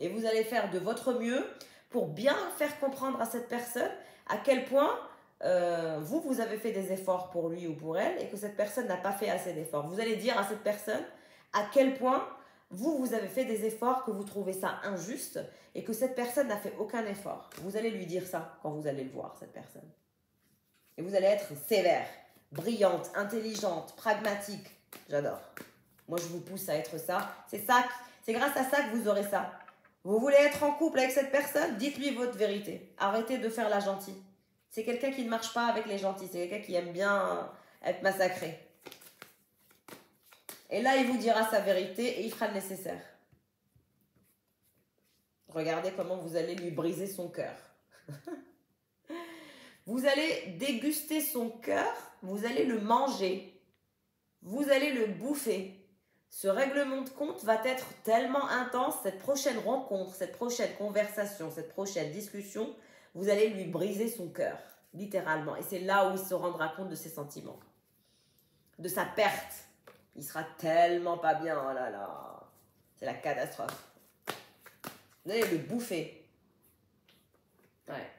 S1: Et vous allez faire de votre mieux pour bien faire comprendre à cette personne à quel point vous avez fait des efforts pour lui ou pour elle et que cette personne n'a pas fait assez d'efforts. Vous allez dire à cette personne à quel point vous avez fait des efforts, que vous trouvez ça injuste et que cette personne n'a fait aucun effort. Vous allez lui dire ça quand vous allez le voir, cette personne. Et vous allez être sévère, brillante, intelligente, pragmatique. J'adore. Moi, je vous pousse à être ça. C'est grâce à ça que vous aurez ça. Vous voulez être en couple avec cette personne? Dites-lui votre vérité. Arrêtez de faire la gentille. C'est quelqu'un qui ne marche pas avec les gentils. C'est quelqu'un qui aime bien être massacré. Et là, il vous dira sa vérité et il fera le nécessaire. Regardez comment vous allez lui briser son cœur. Vous allez déguster son cœur, vous allez le manger. Vous allez le bouffer. Ce règlement de compte va être tellement intense, cette prochaine rencontre, cette prochaine conversation, cette prochaine discussion, vous allez lui briser son cœur, littéralement. Et c'est là où il se rendra compte de ses sentiments, de sa perte. Il sera tellement pas bien, oh là là, c'est la catastrophe. Vous allez le bouffer. Ouais.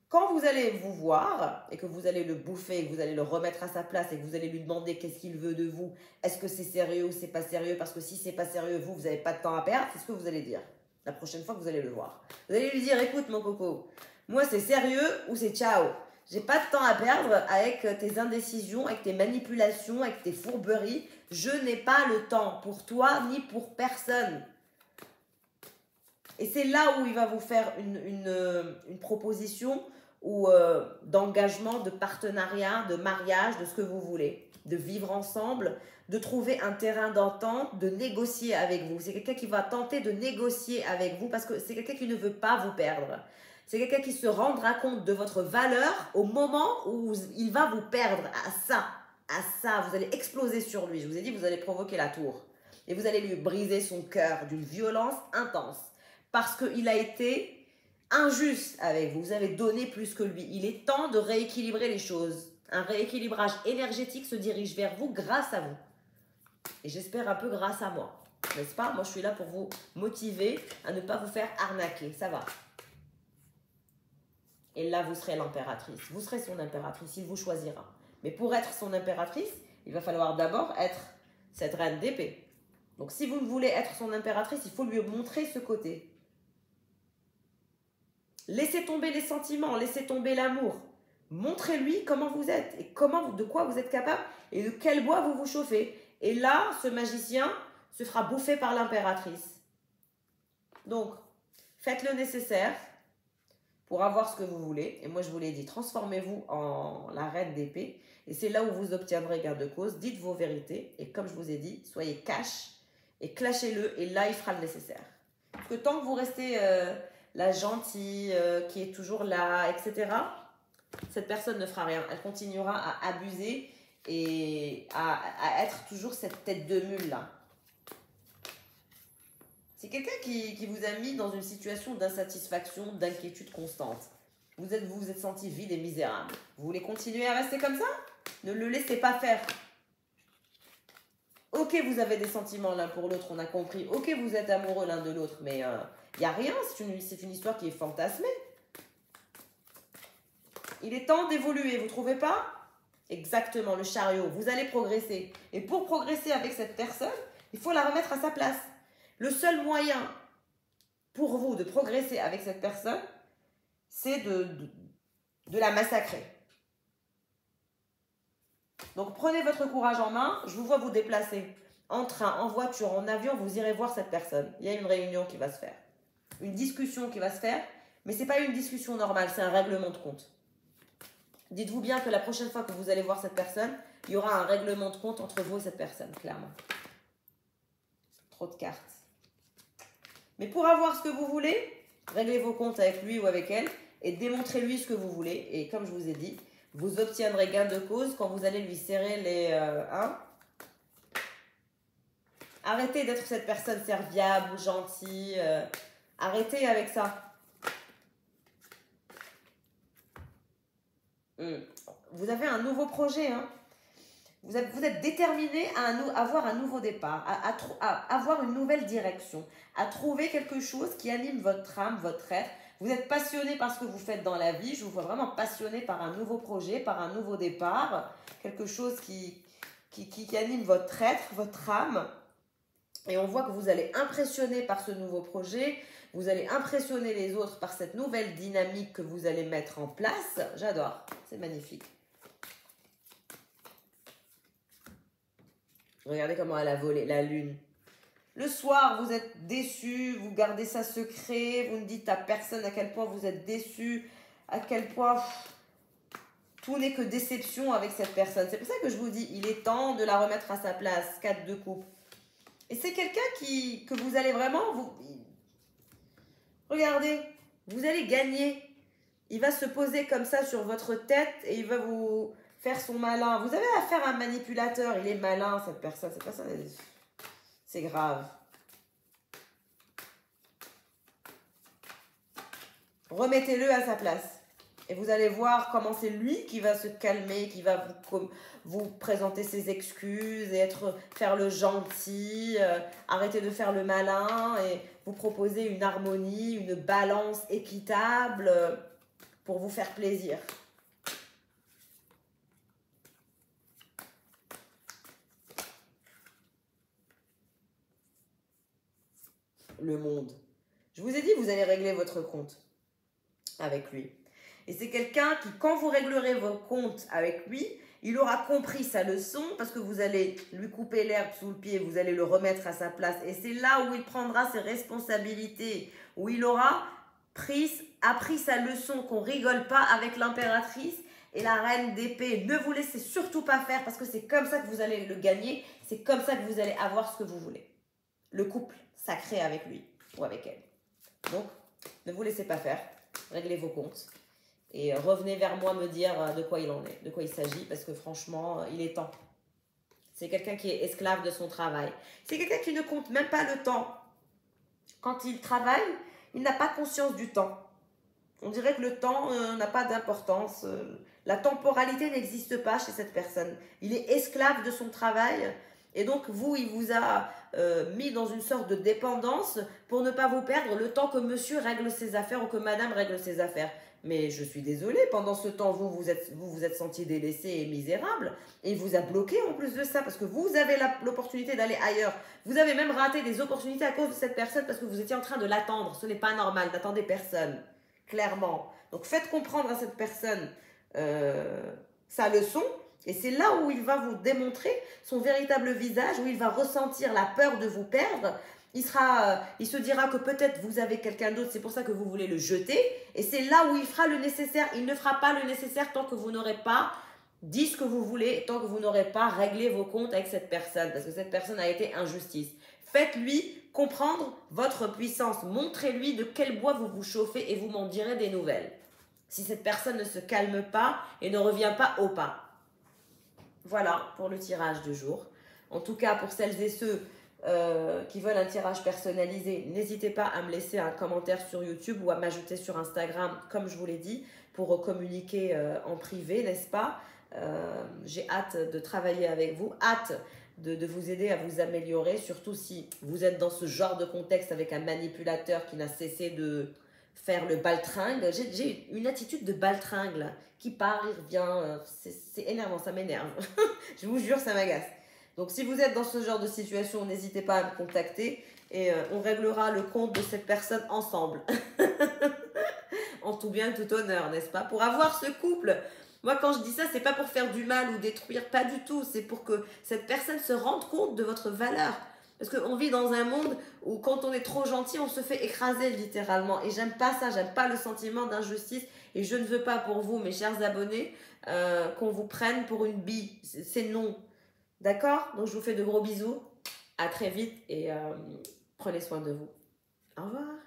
S1: Quand vous allez vous voir et que vous allez le bouffer, que vous allez le remettre à sa place et que vous allez lui demander qu'est-ce qu'il veut de vous, est-ce que c'est sérieux ou c'est pas sérieux? Parce que si c'est pas sérieux, vous n'avez pas de temps à perdre, c'est ce que vous allez dire la prochaine fois que vous allez le voir. Vous allez lui dire, écoute mon coco, moi c'est sérieux ou c'est ciao. J'ai pas de temps à perdre avec tes indécisions, avec tes manipulations, avec tes fourberies. Je n'ai pas le temps pour toi ni pour personne. Et c'est là où il va vous faire une proposition ou d'engagement, de partenariat, de mariage, de ce que vous voulez, de vivre ensemble, de trouver un terrain d'entente, de négocier avec vous. C'est quelqu'un qui va tenter de négocier avec vous parce que c'est quelqu'un qui ne veut pas vous perdre. C'est quelqu'un qui se rendra compte de votre valeur au moment où il va vous perdre. À ça, vous allez exploser sur lui. Je vous ai dit, vous allez provoquer la tour. Et vous allez lui briser son cœur d'une violence intense. Parce qu'il a été injuste avec vous. Vous avez donné plus que lui. Il est temps de rééquilibrer les choses. Un rééquilibrage énergétique se dirige vers vous grâce à vous. Et j'espère un peu grâce à moi. N'est-ce pas? Moi, je suis là pour vous motiver à ne pas vous faire arnaquer. Ça va. Et là, vous serez l'impératrice. Vous serez son impératrice. Il vous choisira. Mais pour être son impératrice, il va falloir d'abord être cette reine d'épée. Donc, si vous voulez être son impératrice, il faut lui montrer ce côté. Laissez tomber les sentiments, laissez tomber l'amour. Montrez-lui comment vous êtes et de quoi vous êtes capable et de quel bois vous vous chauffez. Et là, ce magicien se fera bouffer par l'impératrice. Donc, faites le nécessaire pour avoir ce que vous voulez. Et moi, je vous l'ai dit, transformez-vous en la reine d'épée. Et c'est là où vous obtiendrez gain de cause. Dites vos vérités. Et comme je vous ai dit, soyez cash et clashez-le. Et là, il fera le nécessaire. Parce que tant que vous restez la gentille, qui est toujours là, etc., cette personne ne fera rien. Elle continuera à abuser et à être toujours cette tête de mule là. C'est quelqu'un qui vous a mis dans une situation d'insatisfaction, d'inquiétude constante. Vous êtes senti vide et misérable. Vous voulez continuer à rester comme ça? Ne le laissez pas faire. Ok, vous avez des sentiments l'un pour l'autre, on a compris. Ok, vous êtes amoureux l'un de l'autre, mais il n'y a rien, c'est une histoire qui est fantasmée. Il est temps d'évoluer, vous ne trouvez pas? Exactement, le chariot. Vous allez progresser. Et pour progresser avec cette personne, il faut la remettre à sa place. Le seul moyen pour vous de progresser avec cette personne, c'est de la massacrer. Donc prenez votre courage en main, je vous vois vous déplacer en train, en voiture, en avion, vous irez voir cette personne. Il y a une réunion qui va se faire, une discussion qui va se faire, mais ce n'est pas une discussion normale, c'est un règlement de compte. Dites-vous bien que la prochaine fois que vous allez voir cette personne, il y aura un règlement de compte entre vous et cette personne, clairement. Trop de cartes. Mais pour avoir ce que vous voulez, réglez vos comptes avec lui ou avec elle et démontrez-lui ce que vous voulez. Et comme je vous ai dit, vous obtiendrez gain de cause quand vous allez lui serrer les... Arrêtez d'être cette personne serviable, gentille. Arrêtez avec ça. Vous avez un nouveau projet, hein. Vous êtes déterminé à avoir un nouveau départ, à avoir une nouvelle direction, à trouver quelque chose qui anime votre âme, votre être. Vous êtes passionné par ce que vous faites dans la vie. Je vous vois vraiment passionné par un nouveau projet, par un nouveau départ. Quelque chose qui anime votre être, votre âme. Et on voit que vous allez impressionner par ce nouveau projet. Vous allez impressionner les autres par cette nouvelle dynamique que vous allez mettre en place. J'adore, c'est magnifique. Regardez comment elle a volé, la lune. Le soir, vous êtes déçu, vous gardez ça secret, vous ne dites à personne à quel point vous êtes déçu, à quel point tout n'est que déception avec cette personne. C'est pour ça que je vous dis, il est temps de la remettre à sa place, 4 de coupe. Et c'est quelqu'un que vous allez vraiment... Regardez, vous allez gagner. Il va se poser comme ça sur votre tête et il va vous... faire son malin. Vous avez affaire à un manipulateur. Il est malin, cette personne. Cette personne, c'est grave. Remettez-le à sa place. Et vous allez voir comment c'est lui qui va se calmer, qui va vous présenter ses excuses et faire le gentil, arrêter de faire le malin et vous proposer une harmonie, une balance équitable pour vous faire plaisir. Le monde. Je vous ai dit, vous allez régler votre compte avec lui. Et c'est quelqu'un qui, quand vous réglerez vos comptes avec lui, il aura compris sa leçon parce que vous allez lui couper l'herbe sous le pied, vous allez le remettre à sa place. Et c'est là où il prendra ses responsabilités, où il aura appris sa leçon, qu'on rigole pas avec l'impératrice et la reine d'épée. Ne vous laissez surtout pas faire parce que c'est comme ça que vous allez le gagner, c'est comme ça que vous allez avoir ce que vous voulez. Le couple sacré avec lui ou avec elle. Donc, ne vous laissez pas faire, réglez vos comptes. Et revenez vers moi me dire de quoi il en est, de quoi il s'agit, parce que franchement, il est temps. C'est quelqu'un qui est esclave de son travail. C'est quelqu'un qui ne compte même pas le temps. Quand il travaille, il n'a pas conscience du temps. On dirait que le temps n'a pas d'importance. La temporalité n'existe pas chez cette personne. Il est esclave de son travail. Et donc, vous, il vous a mis dans une sorte de dépendance pour ne pas vous perdre le temps que monsieur règle ses affaires ou que madame règle ses affaires. Mais je suis désolée, pendant ce temps, vous êtes senti délaissé et misérable. Et il vous a bloqué en plus de ça parce que vous avez l'opportunité d'aller ailleurs. Vous avez même raté des opportunités à cause de cette personne parce que vous étiez en train de l'attendre. Ce n'est pas normal, n'attendez personne, clairement. Donc faites comprendre à cette personne sa leçon. Et c'est là où il va vous démontrer son véritable visage, où il va ressentir la peur de vous perdre. Il se dira que peut-être vous avez quelqu'un d'autre, c'est pour ça que vous voulez le jeter. Et c'est là où il fera le nécessaire. Il ne fera pas le nécessaire tant que vous n'aurez pas dit ce que vous voulez, tant que vous n'aurez pas réglé vos comptes avec cette personne. Parce que cette personne a été injustice. Faites-lui comprendre votre puissance. Montrez-lui de quel bois vous vous chauffez et vous m'en direz des nouvelles. Si cette personne ne se calme pas et ne revient pas au pas. Voilà pour le tirage du jour. En tout cas, pour celles et ceux qui veulent un tirage personnalisé, n'hésitez pas à me laisser un commentaire sur YouTube ou à m'ajouter sur Instagram, comme je vous l'ai dit, pour communiquer en privé, n'est-ce pas? J'ai hâte de travailler avec vous, hâte de vous aider à vous améliorer, surtout si vous êtes dans ce genre de contexte avec un manipulateur qui n'a cessé de faire le baltringue. J'ai une attitude de baltringue qui part, il revient, c'est énervant, ça m'énerve. Je vous jure, ça m'agace. Donc si vous êtes dans ce genre de situation, n'hésitez pas à me contacter et on réglera le compte de cette personne ensemble. En tout bien, tout honneur, n'est-ce pas? Pour avoir ce couple, moi quand je dis ça, c'est pas pour faire du mal ou détruire, pas du tout. C'est pour que cette personne se rende compte de votre valeur. Parce qu'on vit dans un monde où quand on est trop gentil, on se fait écraser littéralement. Et j'aime pas ça, j'aime pas le sentiment d'injustice. Et je ne veux pas pour vous, mes chers abonnés, qu'on vous prenne pour une bille. C'est non. D'accord? Donc je vous fais de gros bisous. À très vite et prenez soin de vous. Au revoir.